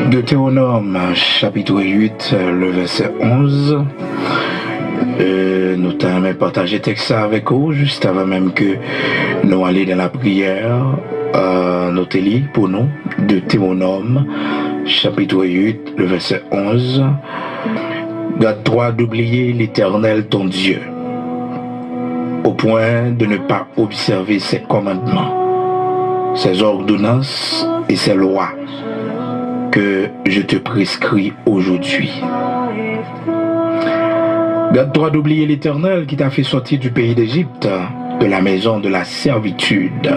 Deutéronome chapitre 8, le verset 11. Nous t'avons partagé texte avec vous juste avant même que nous allions dans la prière. Nous t'élis pour nous Deutéronome chapitre 8, le verset 11. Garde-toi d'oublier l'Éternel ton Dieu, au point de ne pas observer ses commandements, ses ordonnances et ses lois que je te prescris aujourd'hui. Garde-toi d'oublier l'Éternel qui t'a fait sortir du pays d'Égypte, de la maison de la servitude.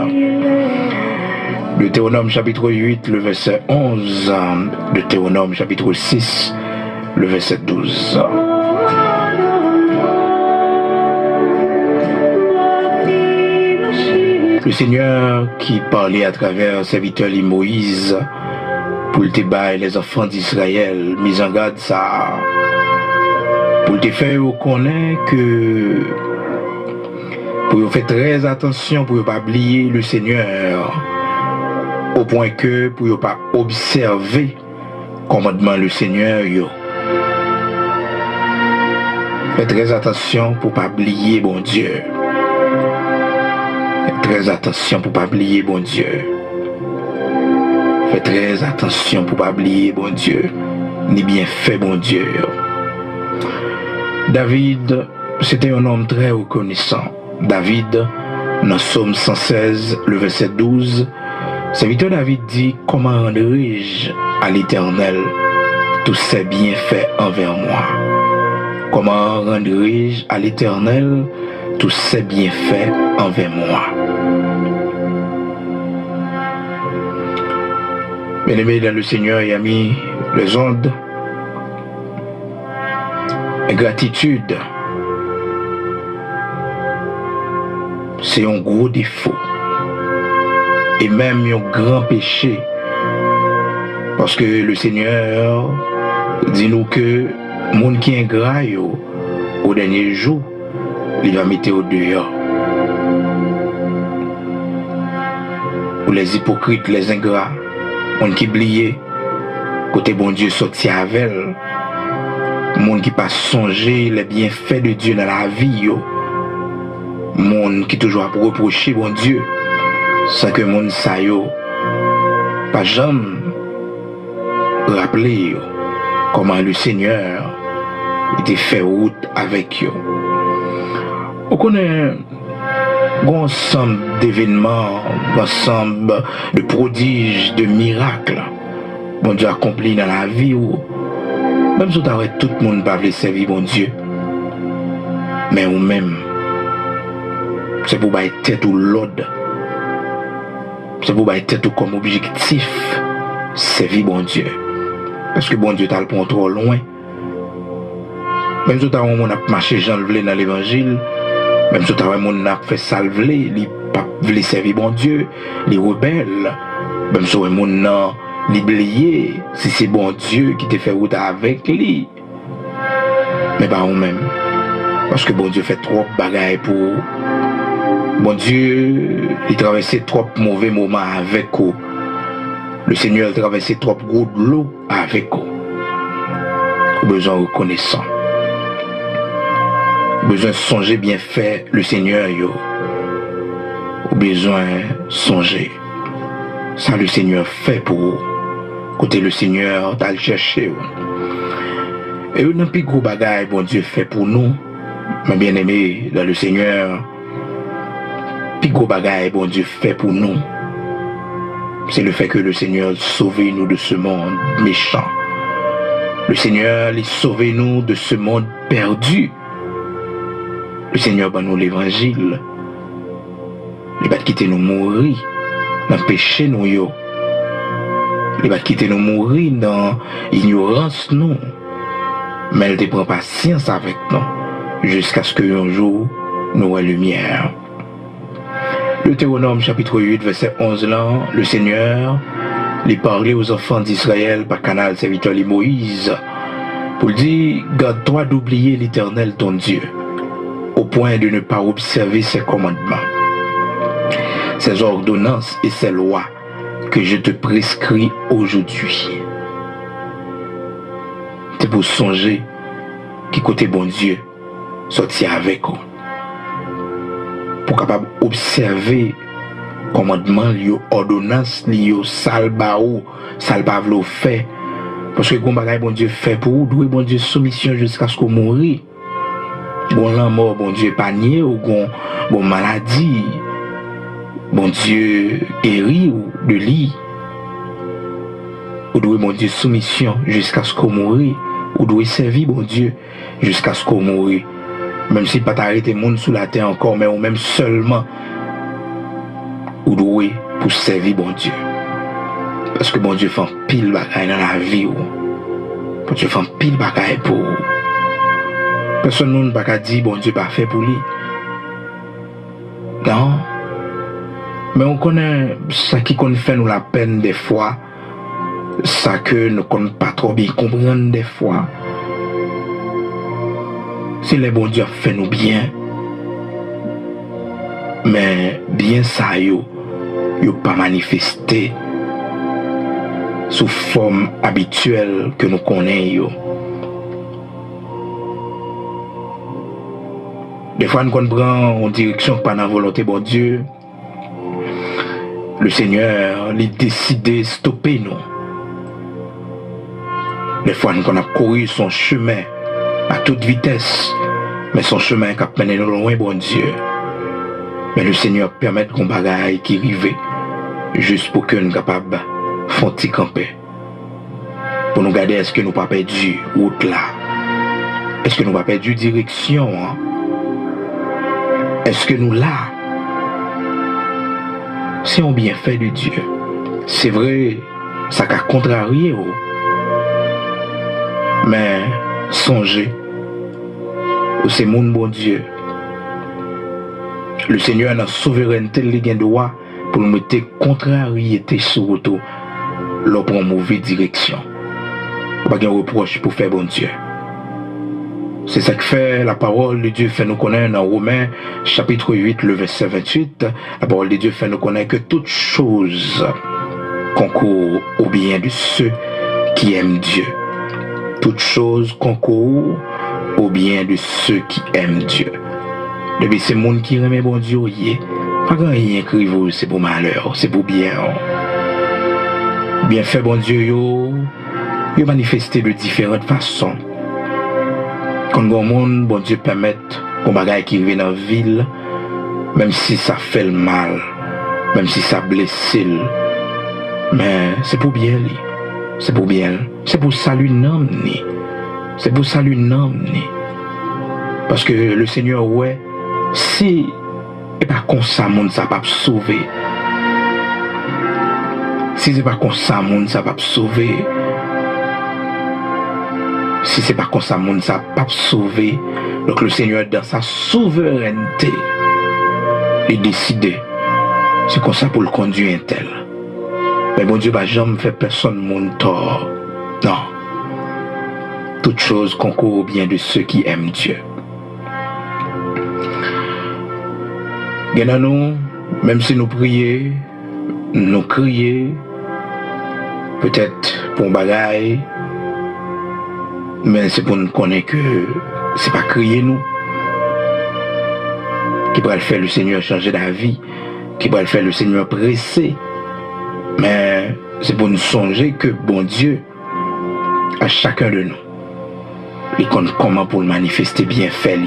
Deutéronome chapitre 8, le verset 11. Deutéronome chapitre 6, le verset 12. Le Seigneur qui parlait à travers serviteur Moïse pour te bailler les enfants d'Israël, mis en garde ça, pour te faire reconnaître que pour faire très attention pour ne pas oublier le Seigneur, au point que pour ne pas observer commandement le Seigneur. Faites très attention pour ne pas oublier bon Dieu. Faites très attention pour ne pas oublier bon Dieu. Faites très attention pour ne pas oublier bon Dieu, ni bien fait bon Dieu. David, c'était un homme très reconnaissant. David, dans Psaume 116, le verset 12, serviteur David dit: comment rendrai-je à l'Éternel tous ses bienfaits envers moi? Comment rendrai-je à l'Éternel tous ses bienfaits envers moi? Bien-aimés dans le Seigneur, il a mis les ondes. Ingratitude, c'est un gros défaut. Et même un grand péché. Parce que le Seigneur dit nous que monde qui est ingrat au dernier jour, il va mettre au dehors. Ou les hypocrites, les ingrats, monde qui oublié, côté bon Dieu sorti avec elle. Monde qui pas songer les bienfaits de Dieu dans la vie. Monde qui toujours a reproché bon Dieu, sans que monde sa yo pas jamais rappeler comment le Seigneur était fait route avec eux. On connaît un ensemble d'événements, un ensemble de prodiges, de miracles, bon Dieu accompli dans la vie. Même si tout le monde ne veut servir bon Dieu, mais ou même, c'est pour être tête ou l'ordre, c'est pour être tête ou comme objectif, servir bon Dieu. Parce que bon Dieu t'a le point trop loin. Même si on a marché Jean le dans l'évangile, même si on a fait salver, il pas voulu servir bon Dieu, les rebelles, même si on a l'oublier si c'est bon Dieu qui te fait route avec lui. Mais pas on même. Parce que bon Dieu fait trop de bagailles pour. Bon Dieu, il traversait trop de mauvais moments avec vous. Le Seigneur traversait trop de gros de l'eau avec vous. Besoin de reconnaissant. Besoin de songer bien fait le Seigneur. Besoin de songer. Ça le Seigneur fait pour vous. Côté le Seigneur d'aller chercher. Et un plus gros bagage bon Dieu fait pour nous, mes bien-aimés dans le Seigneur. Plus gros bagage bon Dieu fait pour nous, c'est le fait que le Seigneur sauve nous de ce monde méchant. Le Seigneur les sauve nous de ce monde perdu. Le Seigneur va nous l'évangile. Il va quitter nous mourir dans le péché nous yo. Il va quitter nous mourir dans l'ignorance nous. Mais il te prend patience avec nous jusqu'à ce qu'un jour nous ayons lumière. Deutéronome chapitre 8 verset 11 là, le Seigneur les parlait aux enfants d'Israël par canal serviteur Moïse pour dire: garde-toi d'oublier l'Éternel ton Dieu, au point de ne pas observer ses commandements, ses ordonnances et ses lois que je te prescris aujourd'hui. c'est pour songer qui côté bon Dieu sortir avec vous. Pour capable observer commandement lié ordonnance lié salba ou salba vlo fait parce que gon bagay bon Dieu fait pour vous doit bon Dieu soumission jusqu'à ce qu'on mourir. Bon la mort bon Dieu panier ou bon maladie bon Dieu guéri ou de lit. Ou doit bon Dieu soumission jusqu'à ce qu'on mourir. Ou doit servir bon Dieu jusqu'à ce qu'on mourir. Même si pas t'arrêter monde sous la terre encore, mais ou même seulement ou doit pour servir bon Dieu. Parce que bon Dieu fait un pile bagaille dans la vie. Bon Dieu fait un pile bagaille pour personne ne peut pas dire bon Dieu pas fait pour lui. Non. Mais on connaît ça qui fait nous la peine des fois. Ça que nous ne connaissons pas trop bien comprendre des fois. Si les bons Dieu fait nous bien, mais bien ça yo pas manifesté sous forme habituelle que nous connaissons. Des fois nous comprenons en direction pas dans la volonté bon Dieu. Le Seigneur il décide de stopper nous. Des fois nous avons couru son chemin à toute vitesse, mais son chemin qui a mené nous loin bon Dieu. Mais le Seigneur permet qu'on bagaille qui arrive juste pour que nous soyons capables de faire camper. Pour nous garder, est-ce que nous pas perdu route là? Est-ce que nous pas perdu direction? Hein? Est-ce que nous là? C'est un bienfait de Dieu. C'est vrai, ça a contrarié. Mais songez, c'est mon bon Dieu. Le Seigneur a la souveraineté, il a droit pour nous mettre contrariété sur auto, l'on prend mauvaise direction. Pas de reproche pour faire bon Dieu. C'est ça que fait la parole de Dieu fait nous connaître dans Romains chapitre 8, le verset 28. La parole de Dieu fait nous connaître que toute chose concourt au bien de ceux qui aiment Dieu. Toute chose concourt au bien de ceux qui aiment Dieu. Depuis ces monde qui aiment bon Dieu, pas grand rien qui c'est pour malheur, c'est pour bien. Bien fait bon Dieu, yo manifesté de différentes façons. Quand le monde, bon Dieu permet qu'on bagaille qui vient dans la ville, même si ça fait le mal, même si ça blesse, mais c'est pour bien lui. C'est pour bien. C'est pour salut l'homme. C'est pour salut l'homme. Parce que le Seigneur, ouais, si et pas comme ça, monde ça va sauver. Si c'est pas comme ça, monde ça va sauver. Si c'est pas comme ça, monde ça va sauver. Donc le Seigneur, dans sa souveraineté, il décide. C'est comme ça pour le conduire un tel. Mais bon Dieu va jamais faire personne mon tort. Non. Toute chose concourt au bien de ceux qui aiment Dieu. Nous, même si nous prions, nous crions, peut-être pour bagaille, mais c'est pour nous connaître que c'est pas crier nous qui va le faire le Seigneur changer d'avis, qui va le faire le Seigneur presser. Mais c'est pour nous songer que bon Dieu, à chacun de nous, il connaît comment pour le manifester bien fait.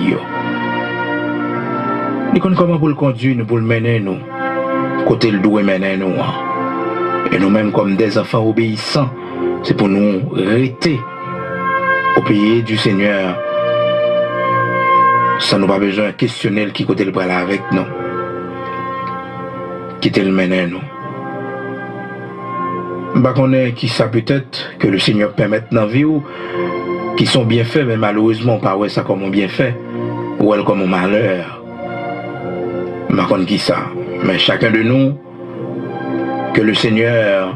Il connaît comment pour le conduire, pour le mener nous, côté le doigt mener nous. Et nous-mêmes comme des enfants obéissants, c'est pour nous rester au pays du Seigneur. Ça nous pas besoin de questionner qui côté le bras avec nous, qui te le mener nous. Bah qu'on est qui ça peut-être que le Seigneur permette dans la vie ou qui sont bien faits, mais malheureusement pas ouais ça comme un bien fait ou elle comme un malheur. Bah qu'on qui ça, mais chacun de nous que le Seigneur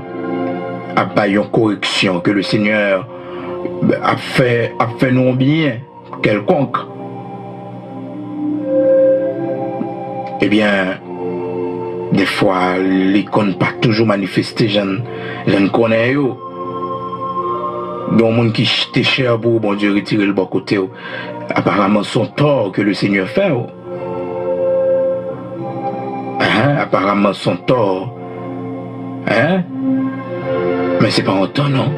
a pas une correction, que le Seigneur a fait nous bien quelconque. Eh bien, des fois, les ne pas toujours manifester, je ne connais pas. Bon monde qui t'est cher pour bon Dieu retirer le bon côté. Apparemment son tort que le Seigneur fait. Apparemment son tort. Mais c'est pas en temps non.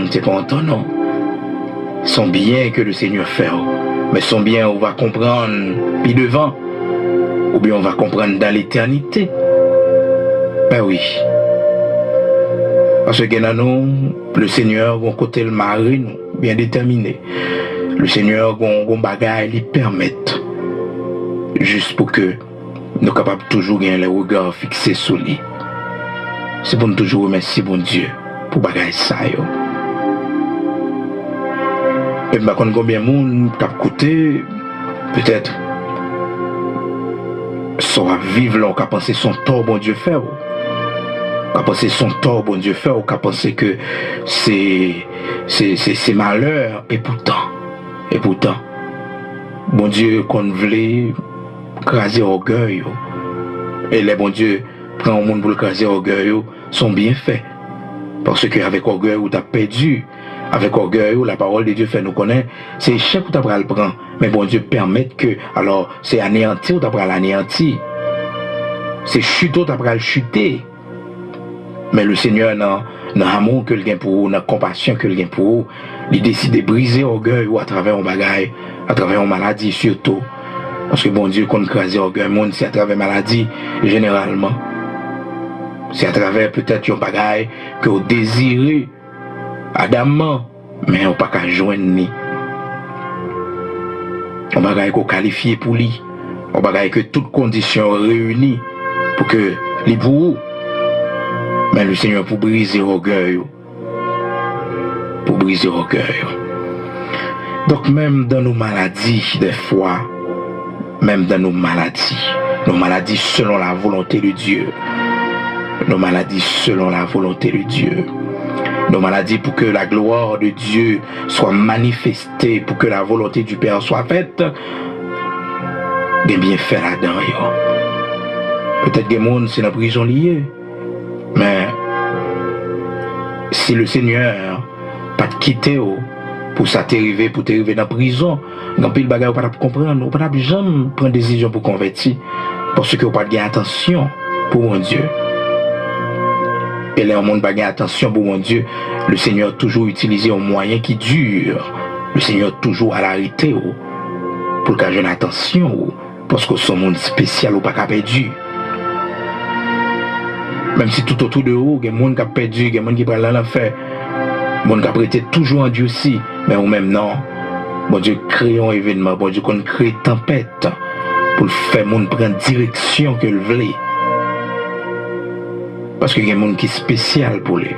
C'est pas en temps non. Son bien que le Seigneur fait. Mais son bien on va comprendre puis devant. Ou bien on va comprendre dans l'éternité. Ben oui. Parce que nous, le Seigneur, on côté le mari, nous, bien déterminé. Le Seigneur, on bagaille, lui permettre. Juste pour que nous sommes capables toujours gagner les regards fixés sur lui. C'est pour nous toujours remercier bon Dieu pour bagaille ça. Et bien, combien de monde qui a coûté, peut-être, soit vivre là, on a pensé son tort, bon Dieu fait. On a pensé son tort, bon Dieu fait. On a pensé que c'est malheur. Et pourtant, bon Dieu, qu'on voulait craser orgueil. Et les bon Dieu prend au monde pour le craser orgueil, sont bien faits. Parce qu'avec orgueil, ou t'as perdu. Avec orgueil, la parole de Dieu fait nous connaître, c'est échec ou t'as pris le prendre. Mais bon Dieu permet que, alors, c'est anéanti ou t'as pris l'anéanti. C'est chute ou t'as pris le chuter. Mais le Seigneur, dans l'amour que le gain pour vous, dans la compassion que le gain pour vous, il décide de briser l'orgueil ou à travers un bagaille, à travers une maladie surtout. Parce que bon Dieu, qu'on crase l'orgueil, c'est à travers maladie, généralement. C'est à travers peut-être un bagaille que vous désirez adamant, mais on n'a pas qu'à joindre ni. On va qu'on qualifié pour lui. On va que toutes conditions réunies pour que les pour vous. Mais le Seigneur pour briser l'orgueil. Pour briser l'orgueil. Donc même dans nos maladies, des fois, même dans nos maladies selon la volonté de Dieu. Nos maladies selon la volonté de Dieu. Nos maladies pour que la gloire de Dieu soit manifestée, pour que la volonté du Père soit faite, des bienfaits là-dedans. Peut-être que les gens c'est dans la prison liée, mais si le Seigneur pas te quitter pour ça t'arriver, pour t'arriver dans la prison, dans le bagage on pas comprendre, on pas jamais prendre décision pour convertir, parce que on pas de attention pour mon Dieu. Et là, on n'a pas attention pour mon Dieu. Le Seigneur a toujours utilisé un moyen qui dure. Le Seigneur toujours à l'arrêté pour qu'il y ait une attention. Parce que son monde spécial ou pas perdu. Même si tout autour de vous, il y a des gens qui ont perdu, il y a des gens qui parlent dans l'enfer. Il y a des gens qui ont prêté toujours en Dieu aussi. Mais au même non. Bon Dieu crée un événement. Bon Dieu crée une tempête. Pour faire les gens prendre direction que le voulait. Parce qu'il y a des gens qui sont spéciaux pour lui.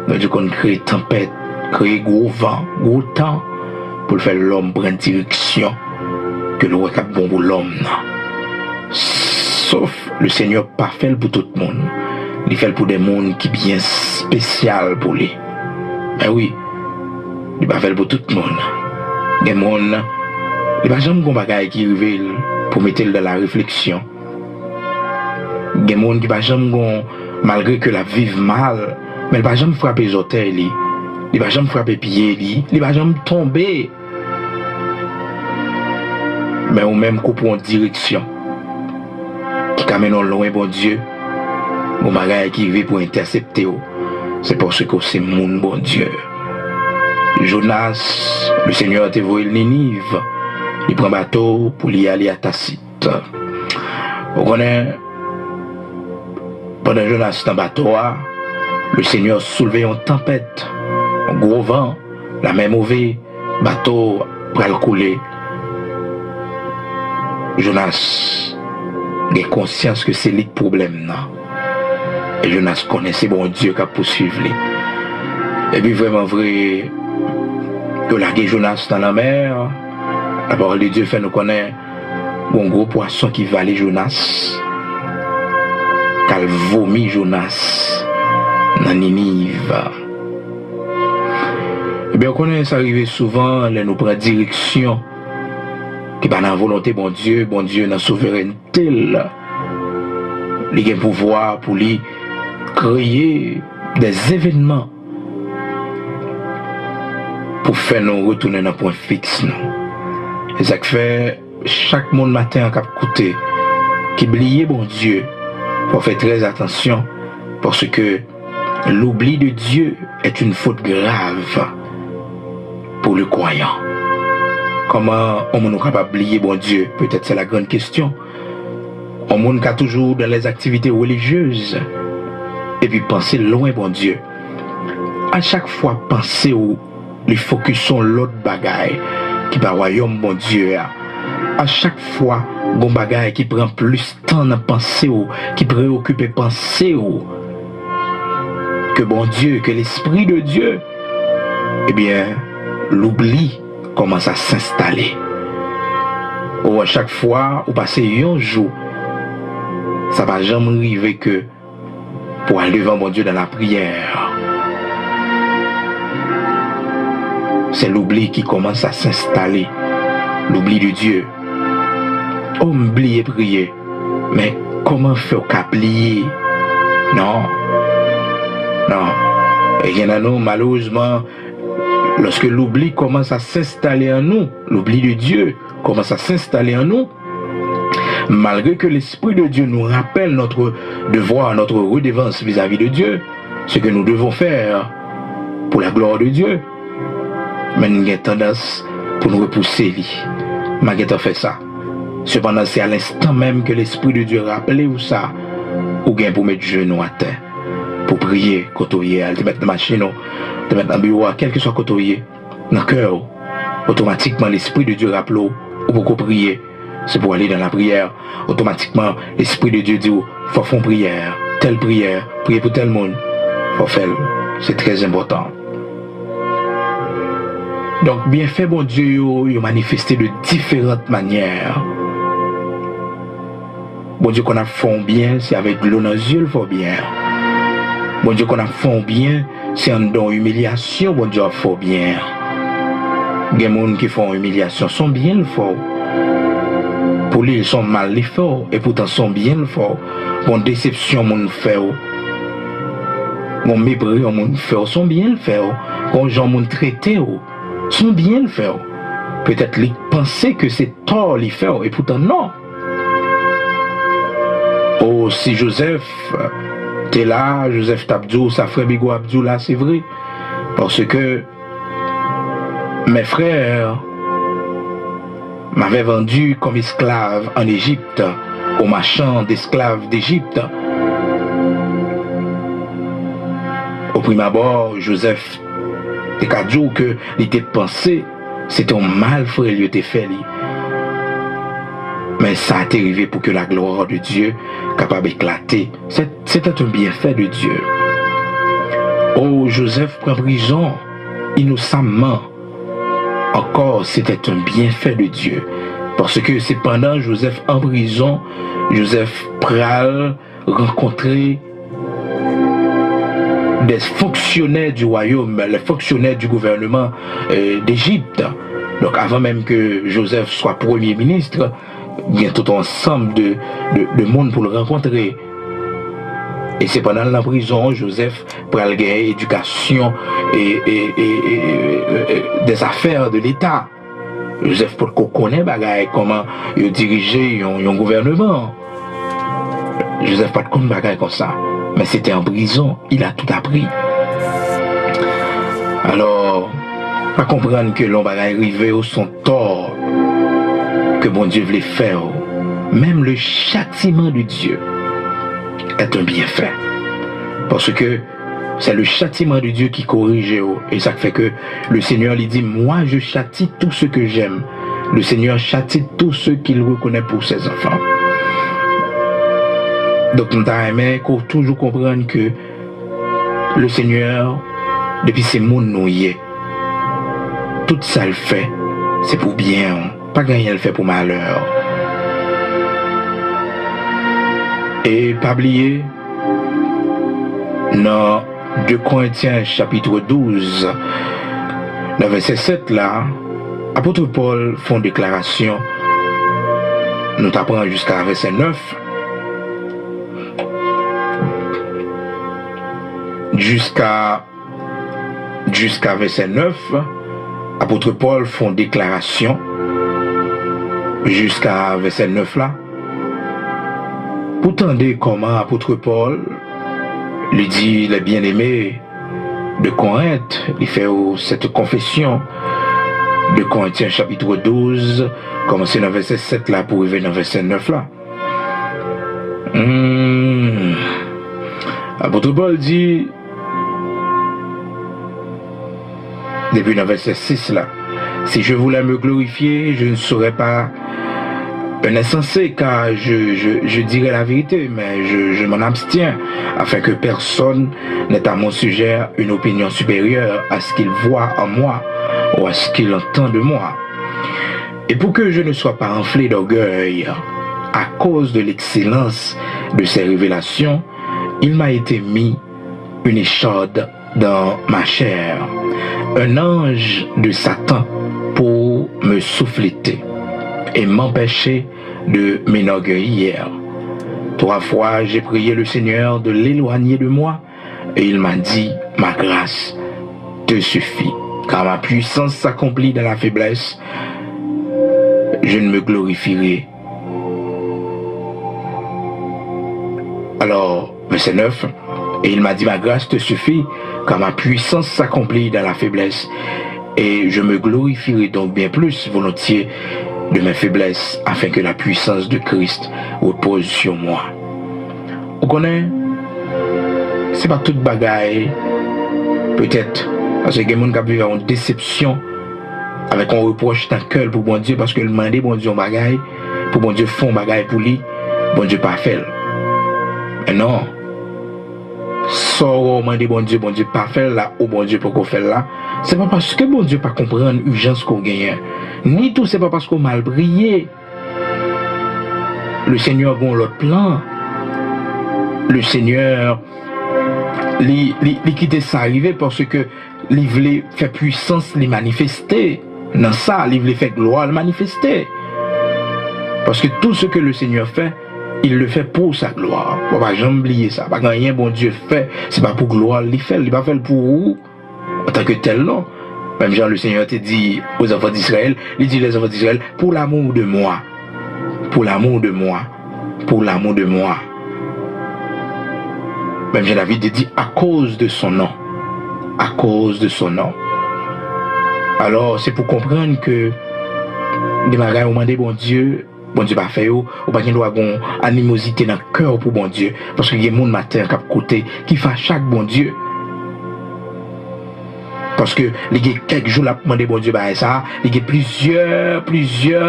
Donc, on crée tempête, crée gros vent, gros temps, pour faire l'homme prendre direction que le roi est bon pour l'homme. Sauf le Seigneur pas fait pour tout le monde. Il fait pour des gens qui sont bien spéciaux pour lui. Mais oui, il pas fait pour tout le monde. Des gens, il n'y a jamais de bagaille qui révèle pour mettre dans la réflexion. Il y a des gens qui ne jamais, malgré que la vivent mal, mais ils ne vont jamais frapper les hôtels, ils ne vont jamais frapper les pieds, ils ne vont jamais tomber. Mais au même coup pour une direction qui amène loin, bon Dieu, au bagage qui vient pour intercepter, c'est parce que c'est mon bon Dieu. Jonas, le Seigneur a envoyé le Ninive, il prend un bateau pour y aller à Tacite. Vous connaissez? Pendant que Jonas dans le bateau, le Seigneur soulevait une tempête, un gros vent, la même mauvais, bateau pour le couler. Jonas a conscience que c'est lui le problème. Et Jonas connaissait bon Dieu qui a poursuivi. Et puis vraiment vrai, que la Jonas dans la mer, la parole de Dieu fait nous connaître un gros poisson qui valait Jonas. Qu'elle vomit Jonas dans Ninive. Et bien, on connaît ça arrive souvent, là, nous prenons direction qui va dans la volonté bon Dieu dans la souveraineté. Il a un pouvoir pour lui créer des événements pour faire nous retourner dans un point fixe. Non? Et ça fait chaque monde matin en écouter qui oublie bon Dieu, faut faire très attention parce que l'oubli de Dieu est une faute grave pour le croyant. Comment on est capable d'oublier bon Dieu? Peut-être c'est la grande question. On est toujours dans les activités religieuses et puis penser loin bon Dieu. À chaque fois penser où les focus sur l'autre bagaille qui par royaume bon Dieu. À chaque fois bon bagaille qui prend plus de temps à penser ou qui préoccupe penser ou que bon Dieu, que l'esprit de Dieu, eh bien l'oubli commence à s'installer. Ou à chaque fois ou passer un jour, ça va jamais arriver que pour aller devant mon Dieu dans la prière. C'est l'oubli qui commence à s'installer. L'oubli de Dieu. On oublie prier. Mais comment faire qu'à plier? Non. Non. Et il y en a nous, malheureusement, lorsque l'oubli commence à s'installer en nous, l'oubli de Dieu commence à s'installer en nous, malgré que l'Esprit de Dieu nous rappelle notre devoir, notre redevance vis-à-vis de Dieu, ce que nous devons faire pour la gloire de Dieu, mais nous avons tendance pour nous repousser. Malgré fait ça. Cependant, c'est à l'instant même que l'Esprit de Dieu rappelle ou ça, ou bien pour mettre genoux à terre, pour prier, côtoyer, te mettre dans la machine, te mettre dans le bureau, quel que soit côtoyer, dans le cœur, automatiquement l'Esprit de Dieu rappelle ou pour prier. C'est pour aller dans la prière. Automatiquement, l'Esprit de Dieu dit, faut faire une prière, prier pour tel monde. Faut faire. C'est très important. Donc, bien fait, bon Dieu, il manifesté de différentes manières. Bon Dieu, qu'on a fait bien, c'est avec l'eau dans les yeux, il faut bien. Bon Dieu, qu'on a fait bien, c'est en don humiliation, bon Dieu, il faut bien. Il y a des gens qui font humiliation, sont bien, il faut. Pour lui, ils sont mal, il faut. Et pourtant, sont bien, il faut. Bon, déception, mon fait. Bon, mépris, mon fait, sont bien, il fait. Bon, gens, mon traité, sont bien le faire. Peut-être les penser que c'est tort les faire et pourtant non. Oh, si Joseph t'es là, Joseph Tabdou, sa frère Bigo Abdou là, c'est vrai. Parce que mes frères m'avaient vendu comme esclave en Égypte, au marchand d'esclaves d'Égypte. Au premier abord, Joseph t'es qu'à dire que il était pensé, c'est un mal frère il était fait. Mais ça a été arrivé pour que la gloire de Dieu capable d'éclater. C'était un bienfait de Dieu. Oh, Joseph prend prison innocemment. Encore, c'était un bienfait de Dieu. Parce que c'est pendant Joseph en prison, Joseph pral rencontrer des fonctionnaires du royaume, les fonctionnaires du gouvernement d'Égypte. Donc avant même que Joseph soit premier ministre, il y a tout un ensemble de monde pour le rencontrer. Et c'est pendant la prison, Joseph pral gagner éducation et des affaires de l'État. Joseph pour qu'on connaisse comment il dirigeait un gouvernement. Joseph pas de compte bagaille comme ça. Mais c'était en prison, il a tout appris. Alors, pas comprendre que l'on va arriver au son tort que bon Dieu voulait faire. Même le châtiment de Dieu est un bienfait. Parce que c'est le châtiment de Dieu qui corrige. Et ça fait que le Seigneur lui dit, moi je châtie tout ce que j'aime. Le Seigneur châtie tous ceux qu'il reconnaît pour ses enfants. Donc nous avons toujours comprendre que le Seigneur, depuis ces mondes nous y est, tout ça le fait, c'est pour bien, pas gagner le fait pour malheur. Et pas oublier, dans 2 Corinthiens chapitre 12, dans verset 7 là, apôtre Paul font déclaration, nous t'apprend jusqu'à verset 9. jusqu'à verset 9, apôtre Paul font déclaration jusqu'à verset 9 là. Pour entendre comment apôtre Paul lui dit les bien-aimés de Corinthe, il fait cette confession de Corinthiens chapitre 12, commencer dans verset 7 là pour arriver dans verset 9 là. Apôtre Paul dit, depuis dans verset 6 là, si je voulais me glorifier, je ne serais pas un insensé, car je dirais la vérité, mais je m'en abstiens, afin que personne n'ait à mon sujet une opinion supérieure à ce qu'il voit en moi ou à ce qu'il entend de moi. Et pour que je ne sois pas enflé d'orgueil à cause de l'excellence de ces révélations, il m'a été mis une écharde dans ma chair, un ange de Satan pour me souffleter et m'empêcher de m'enorgueillir. 3 fois, j'ai prié le Seigneur de l'éloigner de moi, et il m'a dit, ma grâce te suffit, car ma puissance s'accomplit dans la faiblesse. Je ne me glorifierai. Alors, verset 9, et il m'a dit, ma grâce te suffit, car ma puissance s'accomplit dans la faiblesse, et je me glorifierai donc bien plus volontiers de mes faiblesses, afin que la puissance de Christ repose sur moi. Vous connaissez, c'est pas toute bagaille, peut-être, parce que les gens qui vivent une déception, avec un reproche dans le cœur pour bon Dieu, parce que le demander bon Dieu en bagaille, pour bon Dieu font bagaille pour lui, bon Dieu pas fait. Mais non, sort demander bon Dieu pas fait là, ou bon Dieu pas qu'on fait là, c'est pas parce que bon Dieu pas comprendre l'urgence qu'on gagne, ni tout c'est pas parce qu'on mal prié. Le Seigneur a l'autre plan. Le Seigneur il quitte ça arriver parce que il voulait faire puissance, les manifester. Dans ça, il voulait faire gloire, le manifester. Parce que tout ce que le Seigneur fait, il le fait pour sa gloire. On va jamais oublier ça. Pas quand rien bon Dieu fait, c'est pas pour gloire, il fait. Il va faire pour vous en tant que tel, non. Même Jean le Seigneur te dit aux enfants d'Israël, il dit les enfants d'Israël, pour l'amour de moi, pour l'amour de moi, pour l'amour de moi. Même Jean David te dit à cause de son nom, à cause de son nom. Alors c'est pour comprendre que des bagages au demander bon Dieu pas fait ou pas qu'il doit avoir animosité dans le cœur pour bon Dieu, parce qu'il y a des gens matin qui côté qui fait chaque bon Dieu. Parce que il y a quelques jours là demander bon Dieu bah ça, il y a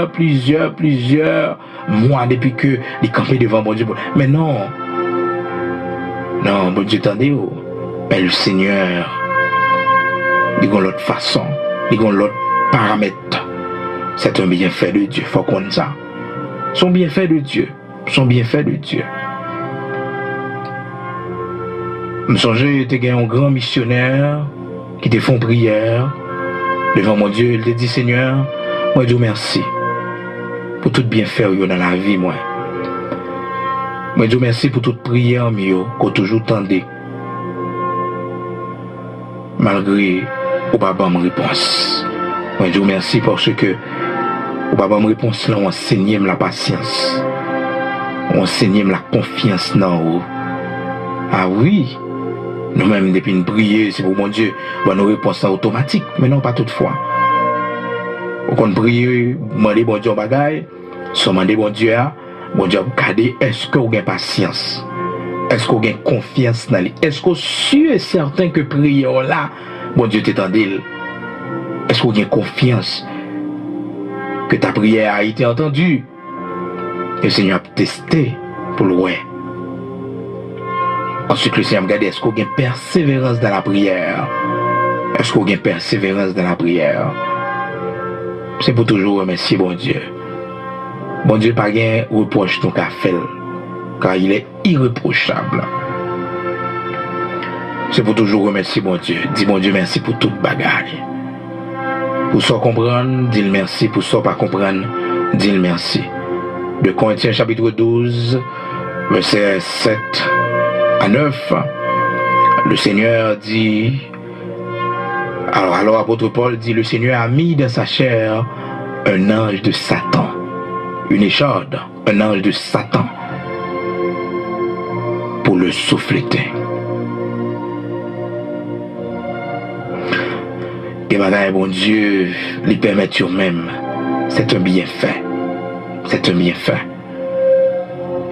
plusieurs mois depuis que il campé devant bon Dieu. Mais non, bon Dieu attendez, mais le Seigneur il a l'autre façon, il a l'autre paramètre. C'est un bienfait de Dieu, faut qu'on ça. Son bienfait de Dieu, Je songe, tu as un grand missionnaire qui te font prière devant mon Dieu. Il te dit, Seigneur, moi je vous remercie pour tout bienfait dans la vie, moi. Moi je vous remercie pour toute prière qu'on toujours tendez. Malgré ou pas bonne réponse. Moi je vous remercie parce que ou pas bonne réponse là, on enseigne la patience. On enseigne la confiance dans vous. Ah oui. Nous-mêmes, depuis une prière, c'est pour mon Dieu, nos réponses sont automatiques, mais non pas toutefois. Quand on prie, demander bon Dieu en bagaille, si on demande bon Dieu, regardez, est-ce que vous avez patience? Est-ce que vous avez confiance dans lui? Est-ce que vous êtes sûr et certain que prière là, bon Dieu t'étendait? Est-ce que vous avez confiance que ta prière a été entendue? Le Seigneur a testé pour le ouais. Ensuite, le Seigneur me regarde, est-ce qu'on a une persévérance dans la prière? Est-ce qu'on a une persévérance dans la prière? C'est pour toujours remercier bon Dieu. Bon Dieu, pas gain reproche ton qu'a fait, car il est irréprochable. C'est pour toujours remercier bon Dieu. Dis bon Dieu merci pour toute bagaille. Pour ça comprendre, dis merci. Pour ça pas comprendre, dis merci. De Corinthiens chapitre 12, verset 7 à 9, Le Seigneur dit, alors apôtre Paul dit, le Seigneur a mis dans sa chair un ange de Satan, une écharde, un ange de Satan, pour le souffleter. Et bagaille, bon Dieu, lui permettre même, c'est un bienfait. C'est un bienfait.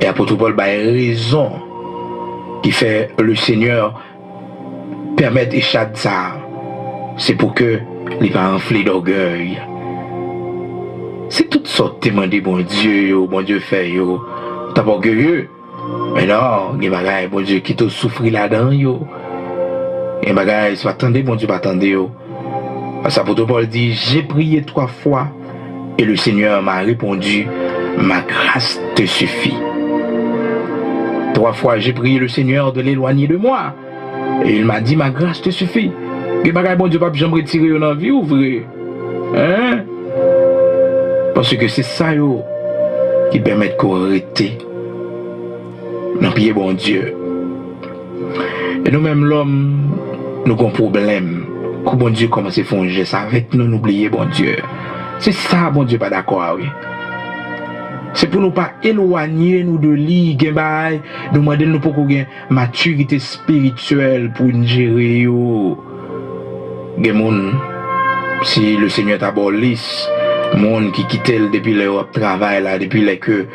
Et apôtre Paul a raison qui fait le Seigneur permettre échapper ça. C'est pour que les pas enflés d'orgueil. C'est toutes sortes de demander bon Dieu fait yo. T'as pas orgueilleux. Mais non, les bagailles, bon Dieu qui te souffre là-dedans yo. Et bagailles, c'est pas attendre, bon Dieu pas attendre yo. Parce que l'apôtre Paul dit, j'ai prié 3 fois et le Seigneur m'a répondu, ma grâce te suffit. 3 fois j'ai prié le Seigneur de l'éloigner de moi et il m'a dit, ma grâce te suffit. Et bagaille, bon Dieu pas jamais retirer dans la vie ou vrai? Hein? Parce que c'est ça yo qui permet de correcter dans le pied bon Dieu. Et nous-mêmes l'homme, nous avons un problème. Que bon Dieu commence à faire un geste avec nous, n'oubliez bon Dieu. C'est ça, bon Dieu, pas d'accord, oui. C'est pour nous pas éloigner nous de lui, nous demander nous pour une maturité spirituelle pour nous gérer. Si le Seigneur t'abolisse, monde qui quitte depuis le travail là, depuis les que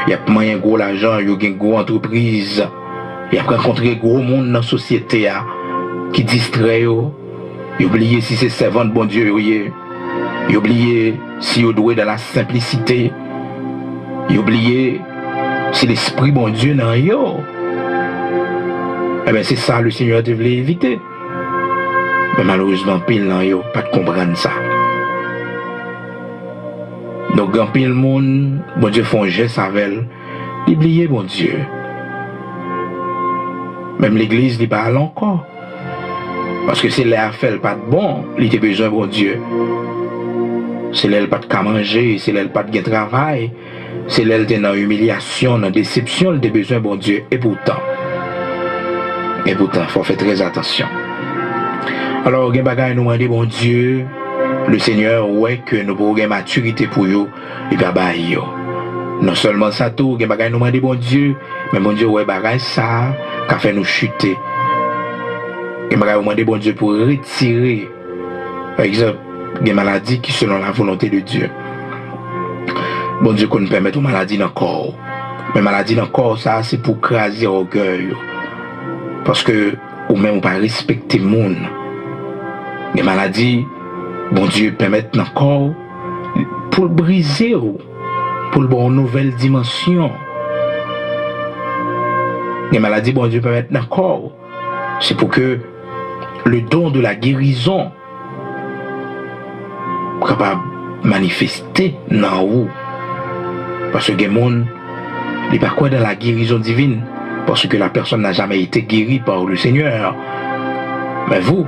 il y a moyen gros l'argent, il y a une grosse entreprise, il y a rencontré gros monde dans la société qui distrait. Il oublié si c'est servant de bon Dieu, il oublié si il doit dans la simplicité, il oublié si l'esprit bon Dieu dans yo. Eh bien c'est ça le Seigneur te voulait éviter. Mais malheureusement pile dans yo pas de comprendre ça. Donc quand pile monde bon Dieu font geste avec elle, oublié bon Dieu. Même l'église il parle encore. Parce que c'est là fait pas de bon, il a besoin de bon Dieu. C'est là pas de manger, c'est là pas de travail, c'est là dans dans humiliation, dans déception, il a besoin de bon Dieu. Et pourtant, il faut faire très attention. Alors, il y a nous demander bon Dieu, le Seigneur, ouais que nous avons une maturité pour eux, il va bailler. Non seulement ça tout, il y a nous demander bon Dieu, mais bon Dieu ouais bagaille ça, qui fait nous chuter. Et je vais demander bon Dieu pour retirer, par exemple, des maladies qui sont selon la volonté de Dieu. Bon Dieu qu'on nous permette aux maladies dans le corps. Mais maladies dans le corps, ça c'est pour craser l'orgueil. Parce que, ou même on pas respecter le monde. Les maladies, bon Dieu permettre dans le corps pour le briser, pour le bon une nouvelle dimension. Les maladies, bon Dieu permettre dans le corps. C'est pour que le don de la guérison capable de manifester dans vous. Parce que les gens ne pas quoi dans la guérison divine. Parce que la personne n'a jamais été guérie par le Seigneur. Mais vous,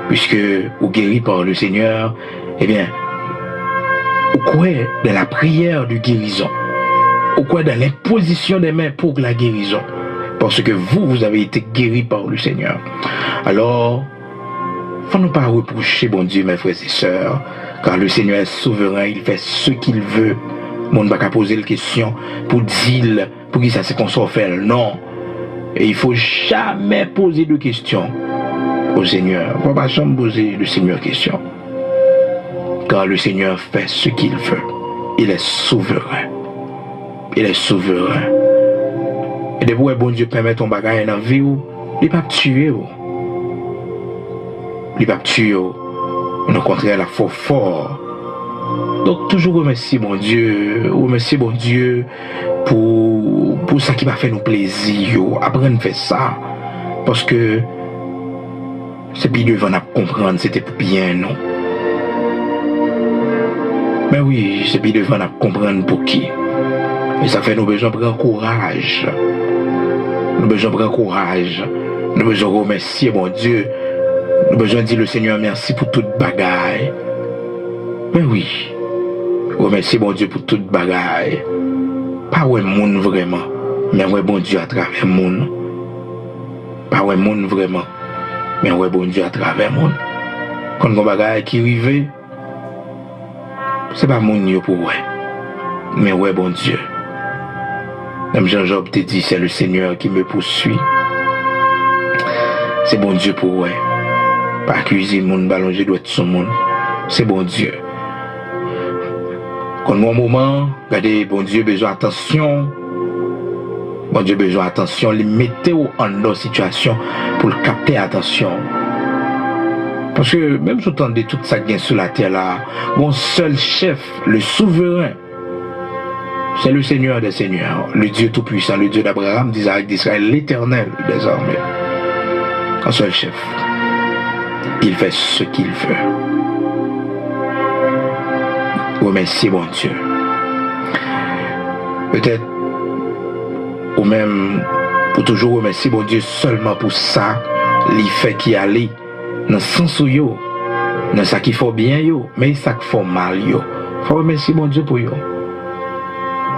puisque vous guéris par le Seigneur, eh bien, vous croyez dans la prière de guérison. Vous croyez dans l'imposition des mains pour la guérison. Parce que vous avez été guéri par le Seigneur. Alors, il ne faut pas reprocher, bon Dieu, mes frères et sœurs, car le Seigneur est souverain, il fait ce qu'il veut. On ne va pas poser la question pour dire, pour qui ça c'est qu'on s'en fait. Non. Et il ne faut jamais poser de questions au Seigneur. Il ne faut pas jamais poser le Seigneur question. Car le Seigneur fait ce qu'il veut. Il est souverain. Il est souverain. Et de vous, bon Dieu permet ton bagage dans la vie, il ne va pas tuer. Il ne va pas tuer. Au contraire, la faut fort. Donc, toujours remercie mon Dieu pour ça qui m'a fait nous plaisir. Apprendre à faire ça. Parce que c'est bien devant à comprendre, c'était pour bien, non? Mais oui, c'est bien devant à comprendre pour qui. Et ça fait nous besoin de prendre courage. Nous besoin de prendre courage. Nous besoin de remercier mon Dieu. Nous besoin de dire le Seigneur merci pour toute bagaille. Mais oui, remercier mon Dieu pour toute bagaille. Pas ouais monde vraiment, mais ouais bon Dieu à travers monde. Pas ouais monde vraiment. Mais ouais bon Dieu à travers monde. Quand on bagaille qui arrive, c'est pas monde yo pour ouais. Mais ouais bon Dieu. Même Jean-Job te dit, c'est le Seigneur qui me poursuit. C'est bon Dieu pour ouais. Pas accuser mon ballonge doit être son monde. C'est bon Dieu. Quand mon moment, regardez, bon Dieu besoin d'attention. Bon Dieu besoin d'attention. Les mettez en dans situation pour le capter attention. Parce que même sous temps de tout ça qui est sur la terre là, mon seul chef, le souverain, c'est le Seigneur des Seigneurs, le Dieu Tout-Puissant, le Dieu d'Abraham, d'Isaac, d'Israël, l'Éternel des armées. Un seul chef. Il fait ce qu'il veut. Remercie mon Dieu. Peut-être, ou même, pour toujours remercier mon Dieu seulement pour ça, il fait qu'il allait dans le sens où yo, dans ça qu'il faut bien yo, mais ça qu'il faut mal yo. Faut remercier mon Dieu pour yo.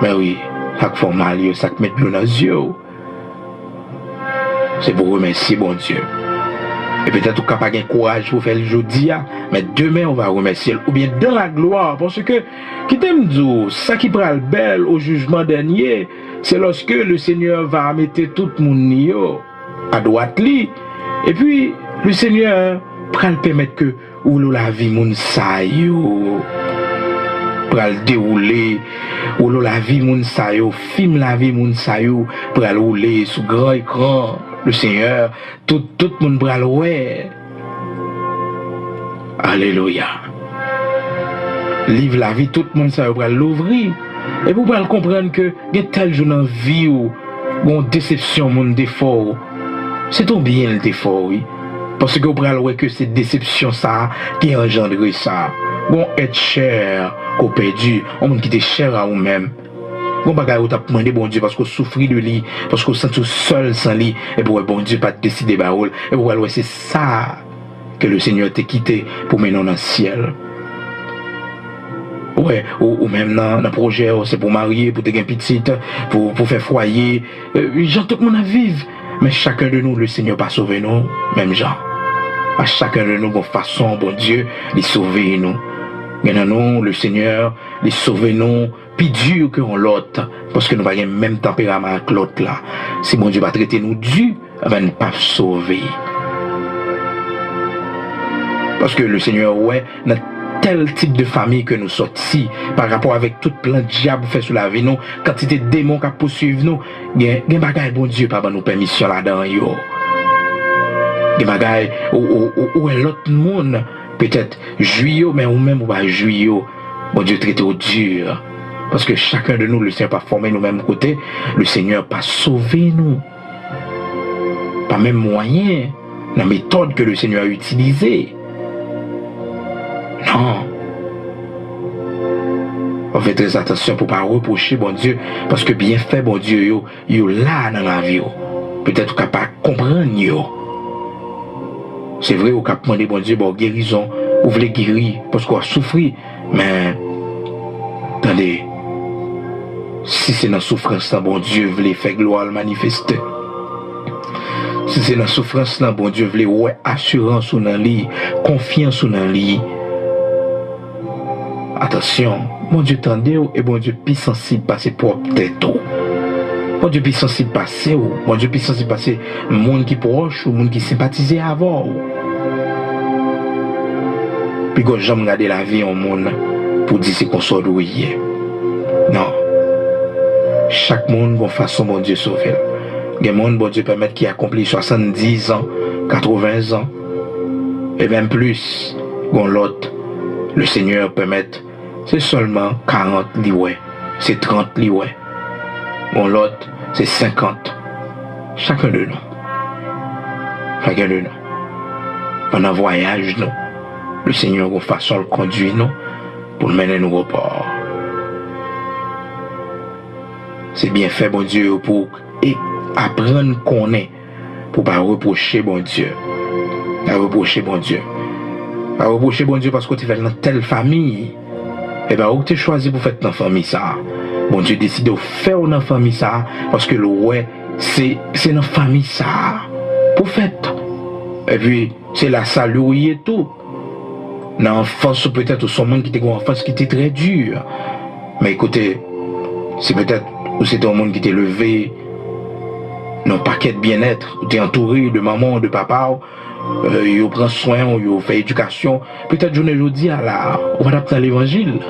Mais oui, ça qu'il faut mal yo, ça qui met de l'eau dans les yeux. C'est pour remercier mon Dieu. Et peut-être qu'on n'a pas de courage pour faire le jeudi, mais demain on va remercier, ou bien dans la gloire, parce que, qui t'aime dire, ça qui prend le bel au jugement dernier, c'est lorsque le Seigneur va mettre tout le monde à droite li, et puis le Seigneur prend le permettre que ou la vie moun sa yo, prend le dérouler, ou la vie moun sa yo, film la vie moun sa yo, prend le rouler sous grand écran. Le Seigneur, tout le monde bras ouais. Alléluia. Livre la vie, tout le monde ça va l'ouvrir. Et vous pouvez comprendre que il y a tel jour dans la vie où une déception, mon défaut. C'est tout bien le défaut, oui. Parce que vous pouvez voir que c'est déception ça qui engendre ça. Bon, être cher, qu'on perdu, on monde qui était cher à vous-même. Bon bagay ou t'a demandé bon Dieu parce qu'on souffre de lui, parce qu'on sent tout seul sans lui, et pour bon Dieu pas décider baoul, et pour ouais c'est ça que le Seigneur t'a quitté pour mener dans le ciel. Ouais, ou même dans le projet, c'est pour marier, pour te gagner petite, pour faire foyer, gens tout le monde à vivre, mais chacun de nous le Seigneur pas sauver nous, même gens. À chacun de nous, de façon, bon Dieu, les sauver nous. Maintenant, nous, le Seigneur, les sauver nous, plus dur que l'autre, parce que nous n'avons pas le même tempérament que l'autre là. Si mon Dieu va traiter nous dur, va ne pas sauver. Parce que le Seigneur, ouais, dans tel type de famille que nous sortis, par rapport avec tout plein de diable fait sur la vie, nous, quantité de démons qui poursuivent nous, il y a des bagailles, bon Dieu, pas nous permission là-dedans, yo. Des bagailles, où est l'autre monde, peut-être juillet, mais ou même ou pas juillet, bon Dieu traite au dur. Parce que chacun de nous, le Seigneur pas formé nous même côté, le Seigneur pas sauvé nous. Pas même moyen, la méthode que le Seigneur a utilisée. Non. On fait très attention pour pas reprocher bon Dieu, parce que bien fait bon Dieu, yo là dans la vie. Peut-être qu'on pas comprendre yo. C'est vrai, on cap demander bon Dieu, bon guérison, ou voulez guérir, parce qu'on a souffert, mais attendez. Si c'est dans la souffrance, bon Dieu voulait faire gloire le manifester. Si c'est dans la souffrance, bon Dieu voulait ouais assurance ou dans lui, confiance ou dans lui. Attention, mon Dieu tendez et bon Dieu plus sensible passer propre tête. Mon Dieu plus sensible passer ou mon Dieu plus sensible passer monde qui proche ou monde qui sympathise avant. Puis quand j'aime regarder la vie en monde pour dire c'est qu'on sort d'où hier. Non. Chaque monde, bon façon, bon Dieu sauver. Il y a des monde, bon Dieu permettre qui accomplit 70 ans, 80 ans, et même plus. Bon l'autre, le Seigneur permettre, c'est seulement 40 liouets, c'est 30 liouets. Bon l'autre, c'est 50. Chacun de nous. Chacun de nous. Pendant le voyage, nous, le Seigneur, bon façon, le conduit nous pour le mener nous au port. C'est bien fait, bon Dieu, pour apprendre qu'on est, pour pas reprocher, bon Dieu. Pas reprocher, bon Dieu. Pas reprocher, bon Dieu, parce que tu fais dans telle famille. Et bien, où tu choisi pour faire dans la famille ça? Bon Dieu décide de faire dans la famille ça, parce que le ouais, c'est dans la famille ça. prophète. Et puis, c'est la salut et tout. Dans l'enfance, peut-être, son monde qui était une enfance qui était très dure. Mais écoutez, c'est peut-être, ou c'était un monde qui était levé dans un paquet de bien-être, où était entouré de maman, de papa, il prend soin, il fait éducation. Peut-être, je ne dis à la, on va adapter l'évangile.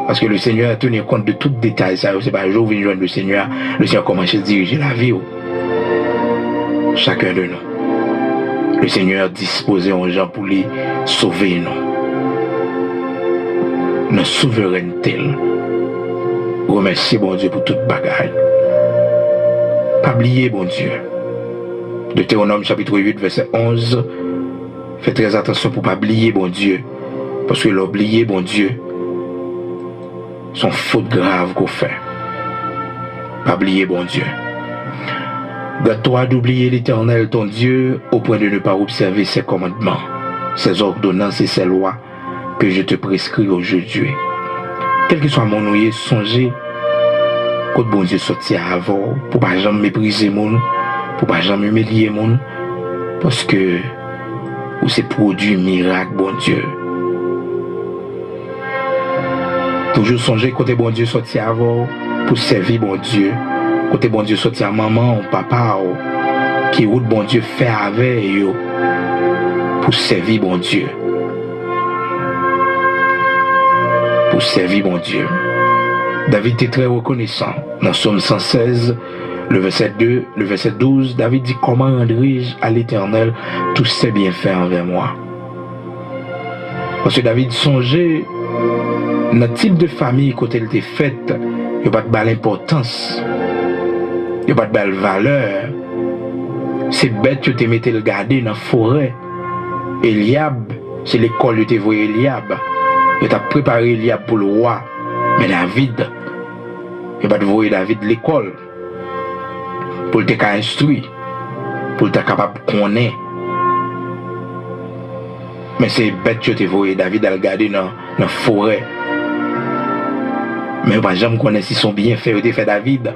Parce que le Seigneur a tenu compte de tout détail. Ça, c'est pas un jour où vient joindre le Seigneur commence à diriger la vie. Chacun de nous. Le Seigneur disposé aux gens pour les sauver, nous. Notre souveraineté. Remerciez bon Dieu pour toute bagaille. Pas oublier bon Dieu. Deutéronome chapitre 8, verset 11. Faites très attention pour pas oublier bon Dieu. Parce que l'oublier bon Dieu, sont fautes graves qu'on fait. Pas oublier bon Dieu. Garde-toi d'oublier l'Éternel ton Dieu au point de ne pas observer ses commandements, ses ordonnances et ses lois que je te prescris aujourd'hui. Quel que soit mon ouïe, songez que bon Dieu sortit avant pour pas jamais mépriser mon, pour pas jamais humilier mon, parce que ou c'est produit miracle bon Dieu. Toujours songer côté bon Dieu sorti avant pour servir bon Dieu. Côté bon Dieu sorti à maman ou papa ou qui route bon Dieu fait avec eux pour servir bon Dieu. Pour servir bon Dieu. David était très reconnaissant. Dans Psaume 116, le verset 2, le verset 12, David dit: comment rendrai-je à l'Éternel tous ses bienfaits envers moi? Parce que David songeait notre type de famille quand elle était faite, il n'y a pas de belle importance, il n'y a pas de belle valeur. C'est bête que tu mettais le garder dans la forêt. Eliab, c'est l'école que tu voyais Eliab. Tu as préparé Eliab pour le roi. Mais David, il n'y a pas de voir David l'école. Pour te instruire, pour te capable de connaître. Mais c'est bête que tu voyais David à le garder dans la forêt. Mais pas jamais connaître si son bien fait David.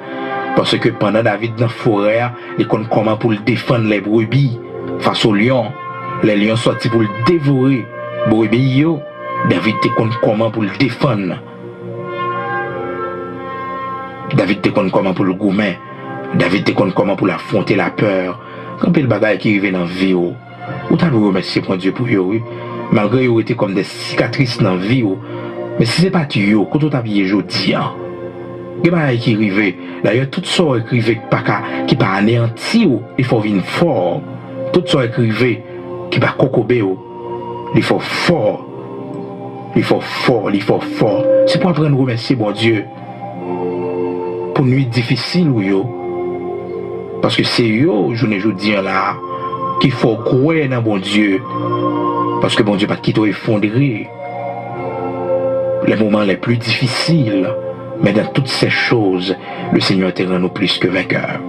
Parce que pendant David dans la forêt, il connaît comment pour le défendre les brebis face aux lions. Les lions sortis pour le dévorer. Brebis, David te connaît comment pour le défendre. David te connaît comment pour le goumer. David te connaît comment pour affronter la peur. Quand le bagage qui arrive dans la vie, ou t'as remercier pour Dieu pour eux, oui. Malgré qu'ils étaient comme des cicatrices dans la vie. Mais si ce n'est pas tu, quand tu t'habilles aujourd'hui, il y a des choses qui arrivent. D'ailleurs, tout ça qui pas anéanti, il faut venir fort. Tout ça écrivé qui pas cocobé, il faut fort. Il faut fort, il faut fort. C'est pour apprendre à remercier bon Dieu. Pour une nuit difficile, parce que c'est eux, je ne dis là, qu'il faut croire dans bon Dieu. Parce que bon Dieu pas quitter effondrer. Les moments les plus difficiles, mais dans toutes ces choses, le Seigneur te rend nous plus que vainqueurs.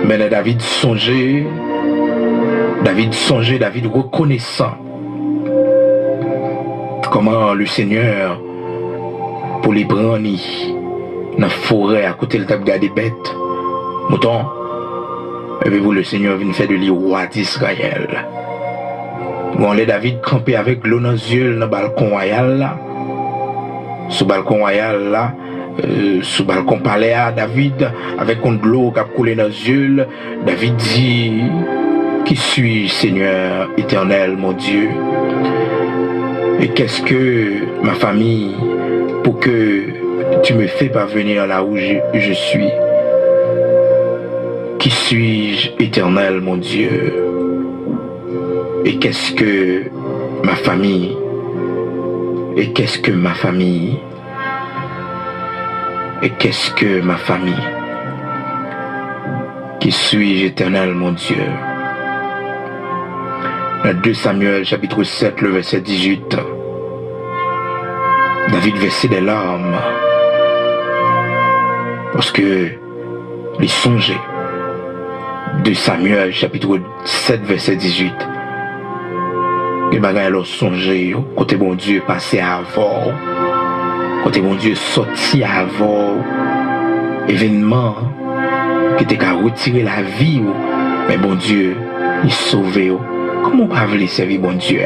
Mais David songeait, David reconnaissant comment le Seigneur, pour les prendre dans la forêt à côté de la table des bêtes, mouton, et puis le Seigneur vient faire de lui roi d'Israël. Bon, les David campé avec l'eau dans les yeux dans le balcon royal là. Sous le balcon royal là, sous le balcon palais à David, avec de l'eau qui a coulé dans les yeux, David dit: qui suis Seigneur éternel mon Dieu? Et qu'est-ce que ma famille pour que tu me fais parvenir là où je suis? Qui suis-je éternel mon Dieu? Et qu'est-ce que ma famille? Et qu'est-ce que ma famille? Et qu'est-ce que ma famille? Qui suis-je éternel mon Dieu? Dans 2 Samuel chapitre 7, le verset 18, David versait des larmes parce que il songeait. 2 Samuel chapitre 7, verset 18. Que bagay l'on songe, côté bon Dieu passé avant, côté bon Dieu sorti avant, événement, qui t'a retiré la vie, mais bon Dieu, il sauve. Comment pas voulez servir bon Dieu?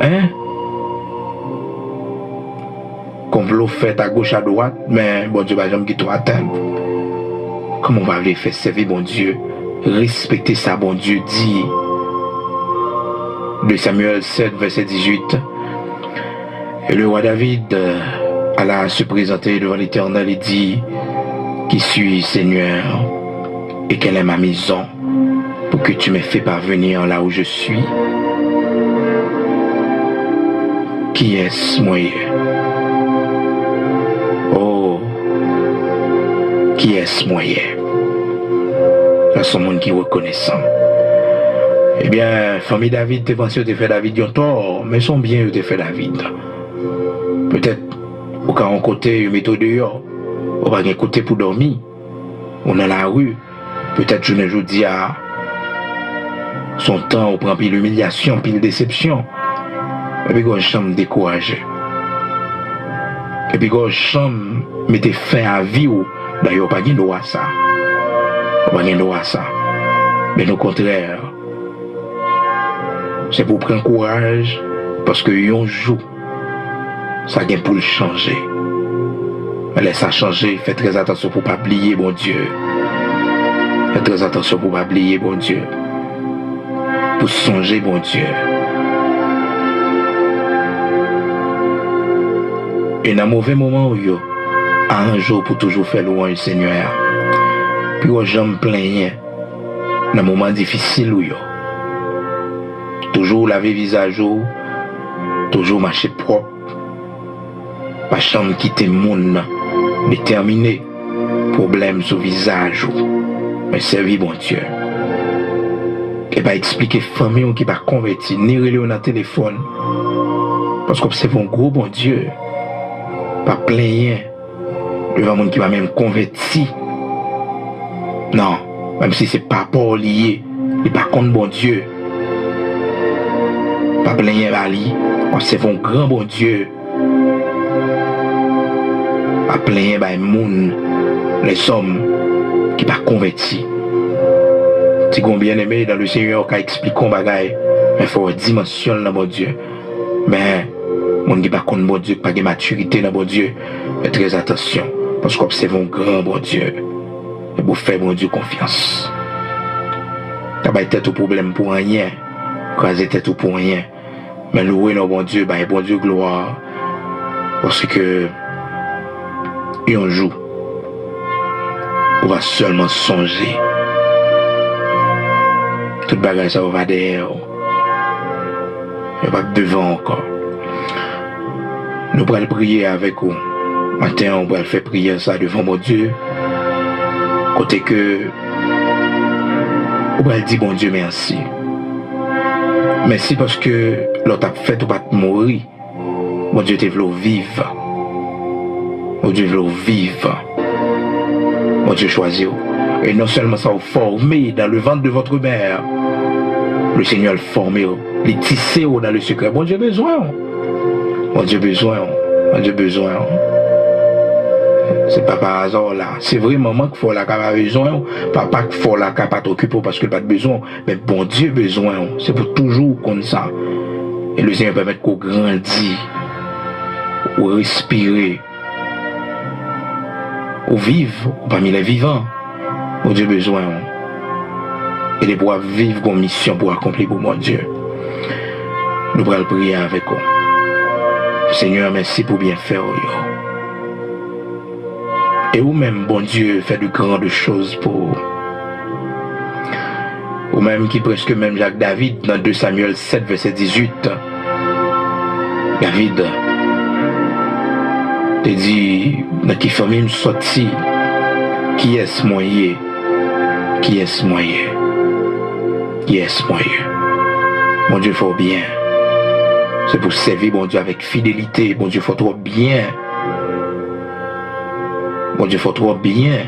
Hein? Complot fait à gauche à droite, mais bon Dieu va jamais qui atteindre. Comment va voulez faire servir bon Dieu? Respecter ça, bon Dieu dit. De Samuel 7, verset 18. Et le roi David alla se présenter devant l'Éternel et dit: Qui suis Seigneur, et quelle est ma maison pour que tu m'aies fait parvenir là où je suis? Qui est-ce moi? Oh, qui est-ce moi? Là, son monde qui est reconnaissant. Eh bien, famille David, t'es pensé que t'es fait David, yon tort, mais son bien, t'es fait David. Peut-être, au cas un côté, une méthode dehors, on va un côté pour dormir, on est dans la rue, peut-être je ne dis à son temps, on prend pile l'humiliation, pile déception, et puis quand je chambre découragé, et puis quand je chambre mettez fin à vie, d'ailleurs, pas de droit à ça, pas de droit à ça, mais au contraire, c'est pour prendre courage, parce que yon joue, ça vient pour le changer. Mais laisse ça changer, faites très attention pour ne pas oublier, bon Dieu. Faites très attention pour ne pas oublier, bon Dieu. Pour songer, bon Dieu. Et dans un mauvais moment, yo, à un jour pour toujours faire louange du Seigneur. Puis aux gens me plaignent, dans un moment difficile, yo. Toujours laver visage, toujours marcher propre. Pas chambre quitter monde déterminé. Problème sur visage. Mais servir bon Dieu. Et pas expliquer famille qui pas converti, ni relais dans téléphone. Parce que c'est un gros bon Dieu. Pas plaigner devant monde qui va même converti. Non, même si c'est pas pour lié, il pas contre bon Dieu. Pas plaigner Bali, c'est un grand bon Dieu. Pas plaigner les moun, les hommes qui pas convertis. Si vous bien aimé dans le Seigneur qui explique qu'on bagaille, mais il faut dimension dans bon Dieu. Mais moun qui pas contre bon Dieu, pas de maturité dans bon Dieu, faites très attention parce que c'est un grand bon Dieu. Et vous faites bon Dieu confiance. T'as pas été tout problème pour rien, croiser tête pour rien. Mais louer nos bon Dieu, bon Dieu gloire. Parce que un jour, on va seulement songer. Tout bagage ça va derrière. Il va devant encore. Nous allons prier avec vous. Matin, on va faire prier ça devant mon Dieu. Côté que on va dire bon Dieu merci. Merci parce que l'autre a fait ou pas mourir. Mon Dieu te veut vivre. Mon Dieu veut vivre. Mon Dieu choisit. Et non seulement ça vous formé dans le ventre de votre mère. Le Seigneur le formé. Les tissé dans le secret. Mon Dieu besoin. Mon Dieu besoin. Mon Dieu besoin. C'est pas par hasard là. C'est vraiment maman qu'il faut la capable besoin. Papa qu'il faut la capable t'occuper parce qu'il n'a pas de besoin. Mais bon Dieu besoin. C'est pour toujours comme ça. Et le Seigneur permet qu'on grandisse. Ou respirer. Ou vivre parmi les vivants. Mon Dieu besoin. Et de pouvoir vivre comme mission pour accomplir pour mon Dieu. Nous allons prier avec vous. Seigneur, merci pour bien faire. Et vous-même, bon Dieu, fait de grandes choses pour vous-même qui presque même Jacques David, dans 2 Samuel 7, verset 18. David te dit, dans qui famille sorti, qui est-ce moyen? Qui est-ce moyen? Qui est-ce moyen? Mon Dieu, faut bien. C'est pour servir, mon Dieu, avec fidélité. Mon Dieu, faut trop bien. Mon Dieu, faut trop bien.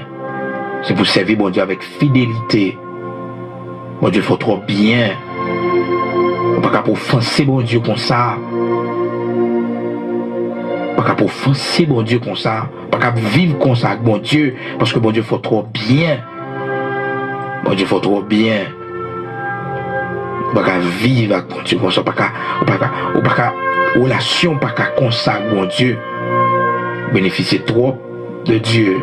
C'est pour servir, mon Dieu, avec fidélité. Mon Dieu, faut trop bien. On ne peut pas offenser, mon Dieu, comme ça. On ne peut Pas qu'à offenser bon Dieu comme ça. Pas qu'à vivre comme ça avec bon Dieu. Parce que bon Dieu fait trop bien. Bon Dieu fait trop bien. Pas qu'à vivre avec bon Dieu comme ça. Pas qu'à relation, pas qu'à comme ça avec bon Dieu. Bénéficier trop de Dieu.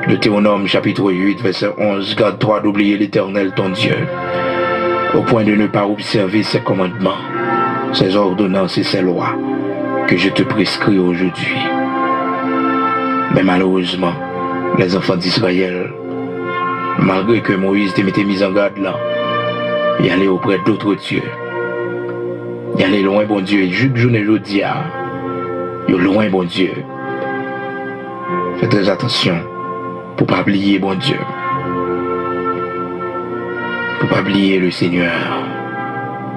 Deutéronome chapitre 8, verset 11. Garde-toi d'oublier l'Éternel ton Dieu, au point de ne pas observer ses commandements, ses ordonnances et ses lois que je te prescris aujourd'hui. Mais malheureusement, les enfants d'Israël, malgré que Moïse t'ait mis en garde là, y aller auprès d'autres dieux. Y aller loin bon Dieu. Et jusqu'à journée aujourd'hui, y loin bon Dieu. Faites très attention pour pas oublier bon Dieu. Pour pas oublier le Seigneur.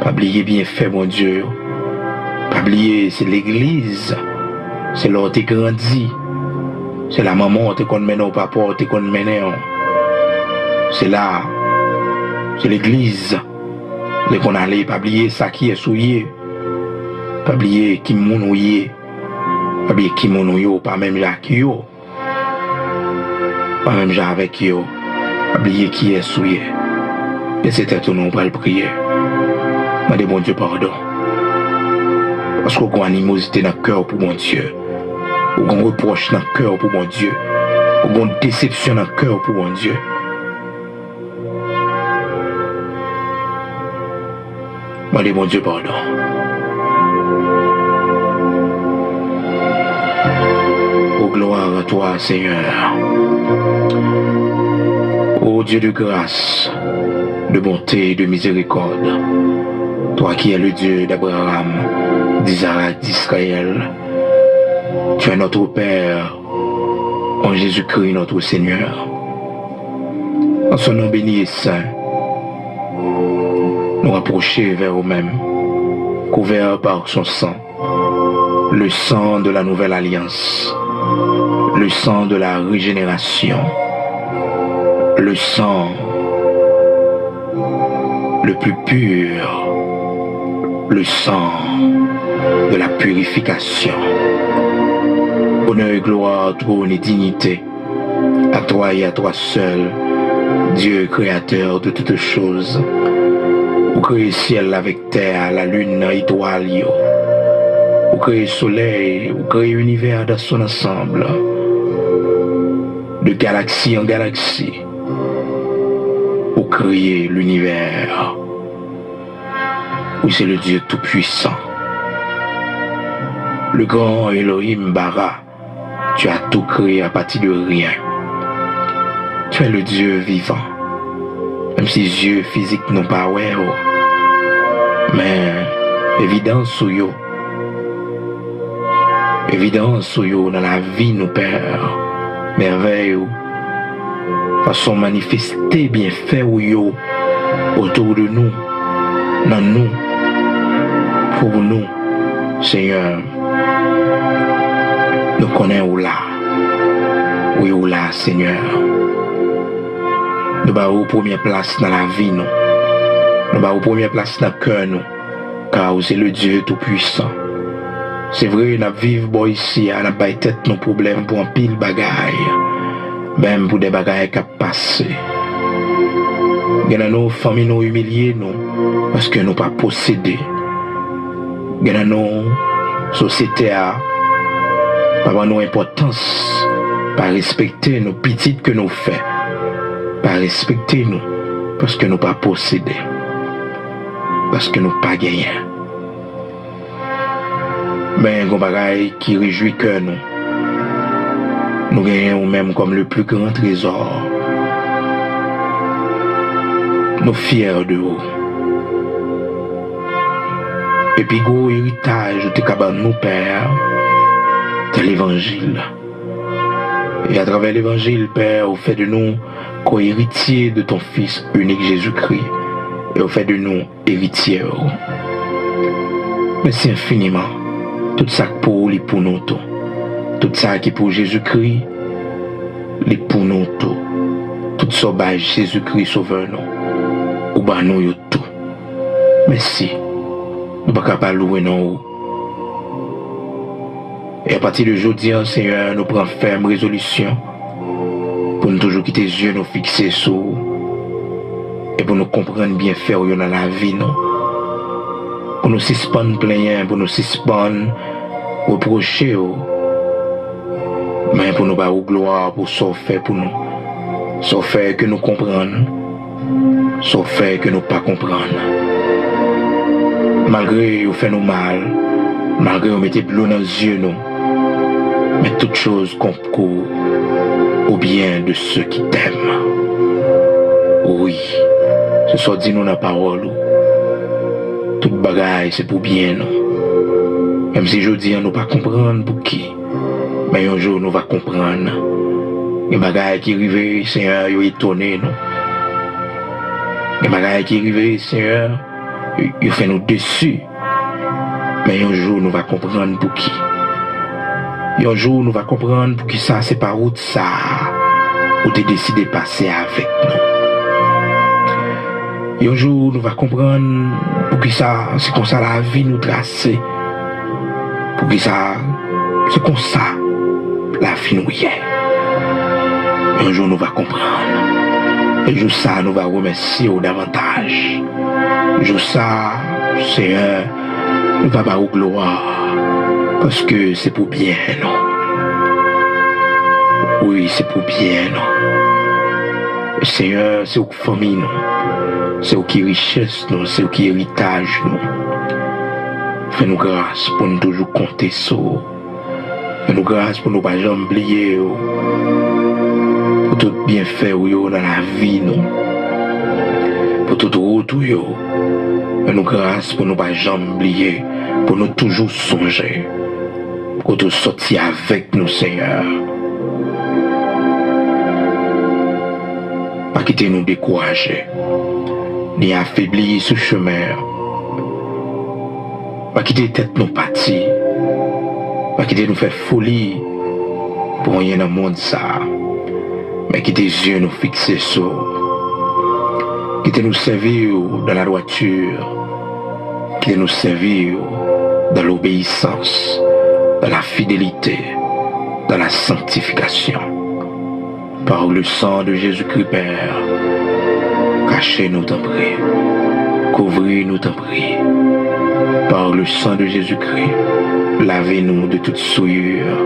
Pas oublier bien fait bon Dieu. Pas oublier c'est l'église. C'est là où t'es grandi. C'est la maman t'es qu'on mène au papa t'es qu'on mène. C'est là. C'est l'église. Dès qu'on allait, pas oublier ça qui est souillé. Pas oublier qui mounouillé. Pas oublier qui mounouillé, pas même Jacques yo. Pas même Jacques avec yo. Pas oublier qui est souillé. Et c'était tout nom pour le prier. Mais bon Dieu pardon. Parce qu'on a une animosité dans le cœur pour mon Dieu. On a un reproche dans le cœur pour mon Dieu. On a une déception dans le cœur pour mon Dieu. Demandez mon Dieu pardon. Oh gloire à toi Seigneur. Oh Dieu de grâce, de bonté et de miséricorde. Toi qui es le Dieu d'Abraham, d'Isaac, d'Israël. Tu es notre Père en Jésus-Christ notre Seigneur. En son nom béni et saint. Nous rapprocher vers nous-mêmes, couverts par son sang, le sang de la nouvelle alliance, le sang de la régénération, le sang le plus pur, le sang de la purification. Honneur et gloire, trône et dignité, à toi et à toi seul, Dieu créateur de toutes choses. Vous créez le ciel avec terre, la lune, l'étoile, vous créez le soleil, vous créez l'univers dans son ensemble, de galaxie en galaxie, vous créez l'univers, où c'est le Dieu tout-puissant, le grand Elohim Bara. Tu as tout créé à partir de rien. Tu es le Dieu vivant. Même si les yeux physiques n'ont pas ouais, mais évidence sur yo. Évidence sur yo dans la vie nous père. Merveille. Façon manifestée bien fait ou yo autour de nous. Dans nous. Pour nous. Seigneur. Nous connaissons où là. Oui où là Seigneur. Nous avons la première place dans la vie, nous. Nous avons la première place dans le cœur, nous. Car c'est le Dieu tout-puissant. C'est vrai, nous vivons ici, nous avons tête nos problèmes pour un pile bagaille. Même pour des bagailles qui passent. Nous avons nos familles nous humiliées, nous, parce que nous pas possédés. Nous avons nos sociétés pas avoir nos importance, pas respecter nos petites que nous faisons. Pas respecter nous parce que nous pas possédés, parce que nous pas gagnés. Mais un bagaille qui réjouit que nous gagnons même comme le plus grand trésor. Nous fiers de vous. Et puis gros héritage de cabane nous père, c'est l'évangile. Et à travers l'évangile, Père, au fait de nous co-héritiers de ton Fils unique Jésus-Christ, et au fait de nous héritiers. Merci infiniment. Tout ça pour les pour nous tout. Tout ça qui est pour Jésus-Christ, les pour nous tout. Tout ça by Jésus-Christ sauveur nous. Ou bah nous tout. Merci. nous ne pouvons pas louer non. Et à partir de aujourd'hui, Seigneur, nous prenons ferme résolution pour nous toujours quitter les yeux, nous fixer sur et pour nous comprendre bien faire dans la vie, non? Pour nous suspendre plein, pour nous suspendre, reprocher, mais pour nous pas gloire, pour ce fait pour nous, ce fait que nous comprenons, ce fait que nous pas comprendre. Malgré vous fait nous mal, malgré vous mettez de l'eau dans les yeux, nous, mais toutes choses concourent au bien de ceux qui t'aiment. Oui, ce soit dit nous dans la parole. Toute bagaille c'est pour bien nous. Même si je dis nous pas comprendre pour qui, mais un jour nous va comprendre. Les bagailles qui arrivent, Seigneur, ils étonné nous. Les bagailles qui arrivent, Seigneur, ils fait nous déçus. Mais un jour nous va comprendre pour qui. Un jour nous va comprendre pour qui ça c'est pas route ça où tu décidé de passer avec nous. Un jour nous va comprendre pour qui ça c'est comme ça la vie nous tracer. Pour qui ça c'est comme ça la vie nous y est. Un jour nous va comprendre. Et jour ça nous va remercier au davantage. Jour ça Seigneur nous va pas au gloire. Parce que c'est pour bien, non? Oui, c'est pour bien, non? Seigneur, c'est au famille, non? C'est au qui richesse, non? C'est au qui héritage, non? Fais-nous grâce pour nous toujours compter sur. Fais-nous grâce pour nous pas jamais oublier, pour tout bien faire dans la vie, non? Pour tout route, fais-nous grâce pour nous pas jamais oublier, pour nous toujours songer. Pour nous sortir avec nous, Seigneur. Pas quitter nous décourager, ni affaiblir ce chemin. Pas quitter tête nous partir. Pas quitter nous faire folie pour rien dans le monde ça. Mais quitter les yeux nous fixer sur. Quitter nous servir dans la droiture. Quitter nous servir dans l'obéissance. Dans la fidélité, dans la sanctification. Par le sang de Jésus-Christ, Père, cachez-nous t'en prie, couvrez-nous t'en prie. Par le sang de Jésus-Christ, lavez-nous de toute souillure,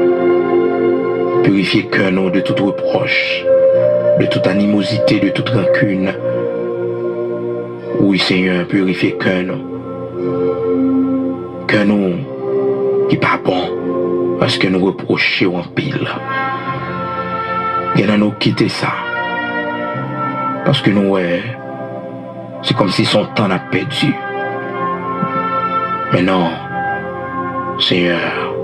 purifiez cœur-nous de toute reproche, de toute animosité, de toute rancune. Oui, Seigneur, purifiez cœur-nous qui pas bon. Parce que nous reprochons en pile. Et nous quitter ça. Parce que nous, c'est comme si son temps a perdu. Mais non, Seigneur,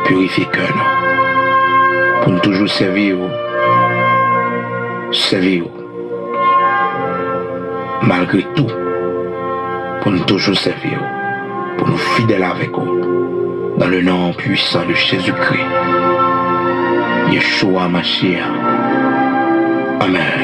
purifiez que nous. Pour nous toujours servir. Malgré tout. Pour nous toujours servir. Pour nous fidèles avec vous. Dans le nom puissant de Jésus-Christ. Yeshua Mashiach. Amen.